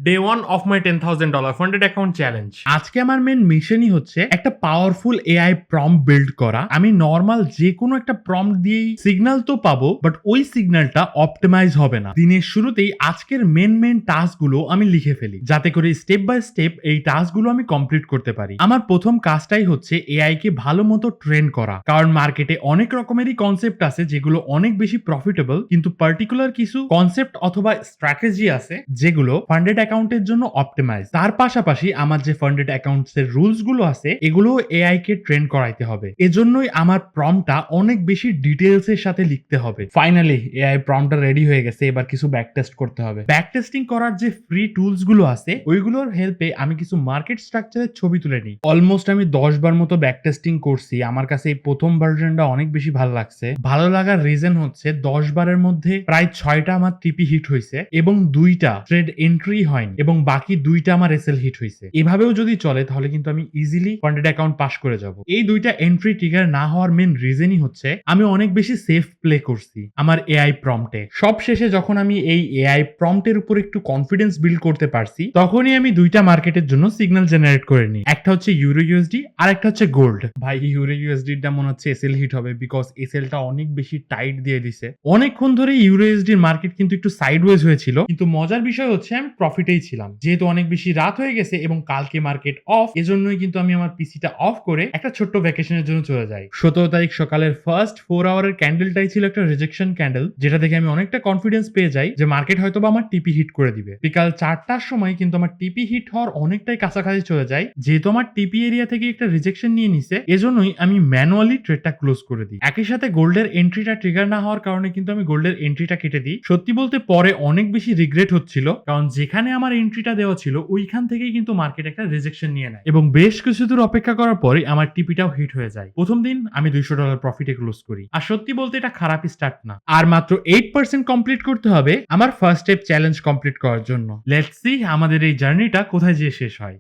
Day 1 of my $10,000 funded account challenge. আজকে আমার main মিশনই হচ্ছে একটা পাওয়ারফুল এআই প্রম্পট বিল্ড করা। আমি নর্মাল যে কোনো একটা প্রম্পট দিয়েই সিগন্যাল তো পাবো, বাট ওই সিগন্যালটা অপটিমাইজ হবে না। দিনের শুরুতেই আজকের মেন টাস্ক গুলো আমি লিখে ফেলি, যাতে করে স্টেপ বাই স্টেপ এই টাস্ক গুলো আমি কমপ্লিট করতে পারি। আমার প্রথম কাজটাই হচ্ছে এআই কে ভালো মতো ট্রেন করা, কারণ মার্কেটে অনেক রকমেরই কনসেপ্ট আছে যেগুলো অনেক বেশি প্রফিটেবল, কিন্তু পার্টিকুলার কিছু কনসেপ্ট অথবা স্ট্র্যাটেজি আছে যেগুলো ফান্ডেড অ্যাকাউন্টের জন্য অপটিমাইজ। তার পাশাপাশি আমার যে ফান্ডেড অ্যাকাউন্টস এর রুলস গুলো আছে এগুলো এআই কে ট্রেন করাইতে হবে। এজন্যই আমার প্রম্পটটা অনেক বেশি ডিটেইলস এর সাথে লিখতে হবে। ফাইনালি এআই প্রম্পটটা রেডি হয়ে গেছে, এবার কিছু ব্যাক টেস্ট করতে হবে। ব্যাক টেস্টিং করার যে ফ্রি টুলস গুলো আছে ওইগুলোর হেল্পে আমি কিছু মার্কেট স্ট্রাকচারের ছবি তুলে নিই। অলমোস্ট আমি 10 বার মতো ব্যাক টেস্টিং করছি। আমার কাছে এই প্রথম ভার্সনটা অনেক বেশি ভালো লাগছে। ভালো লাগার রিজন হচ্ছে 10 বারের মধ্যে প্রায় 6টা আমার টিপি হিট হয়েছে এবং 2টা ট্রেড এন্ট্রি হয়নি এবং বাকি 2টা আমার এসএল হিট হয়েছে। এভাবেও যদি চলে তাহলে কিন্তু আমি ইজিলি ফান্ডেড অ্যাকাউন্ট পাস করে যাব। এই 2টা এন্ট্রি ট্রিগার না হওয়ার মেন রিজনই হচ্ছে আমি অনেক বেশি সেফ প্লে করছি আমার এআই প্রম্পটে। সব শেষে যখন আমি এই এআই প্রম্পটের উপর একটু কনফিডেন্স বিল্ড করতে পারছি, তখনই আমি 2টা মার্কেটের জন্য সিগন্যাল জেনারেট করে নিই। একটা হচ্ছে ইউরো ইউএসডি আর একটা হচ্ছে গোল্ড। ভাই ইউরো ইউএসডিটা মনে হচ্ছে এসএল হিট হবে, বিকজ এসএলটা অনেক বেশি টাইট দিয়ে দিছে। অনেকক্ষণ ধরে ইউরো ইউএসডির মার্কেট কিন্তু একটু সাইডওয়েজ হয়েছিল, কিন্তু মজার বিষয় হচ্ছে আমি প্রফিটেই ছিলাম। যেহেতু অনেক বেশি রাত হয়ে গেছে এবং কালকে মার্কেট অফ, এজন্যই কিন্তু আমি আমার পিসিটা অফ করে একটা ছোট্ট ভ্যাকেশনের জন্য চলে যাই। 17 তারিখ সকালের ফার্স্ট 4 আওয়ারের ক্যান্ডেলটাই ছিল একটা রিজেকশন ক্যান্ডেল, যেটা দেখে আমি অনেকটা কনফিডেন্স পেয়ে যাই যে মার্কেট হয়তো বা আমার টিপি হিট করে দিবে। বিকাল 4টার সময় কিন্তু আমার টিপি হিট হওয়ার অনেকটাই কাছাকাছি চলে যায়। যেহেতু আমার টিপি এরিয়া থেকে একটা রিজেকশন নিয়ে নিছে, এজন্যই আমি ম্যানুয়ালি ট্রেডটা ক্লোজ করে দিই। একই সাথে গোল্ডের এন্ট্রিটা ট্রিগার না হওয়ার কারণে কিন্তু আমি গোল্ডের এন্ট্রিটা কেটে দিই। সত্যি বলতে পরে অনেক বেশি রিগ্রেট হচ্ছিল, কারণ যেখানে আমার এন্ট্রিটা দেওয়া ছিল ওইখান থেকেই কিন্তু মার্কেট একটা রিজেকশন নিয়ে নেয় এবং বেশ কিছু দূর অপেক্ষা করার পরে আমার টিপিটাও হিট হয়ে যায়। প্রথম দিন আমি $200 প্রফিটে ক্লোজ করি। আর সত্যি বলতে এটা খারাপ স্টার্ট না। আর মাত্র 8% কমপ্লিট করতে হবে আমার ফার্স্ট স্টেপ চ্যালেঞ্জ কমপ্লিট করার জন্য। লেটস সি আমাদের এই জার্নিটা কোথায় যেয়ে শেষ হয়।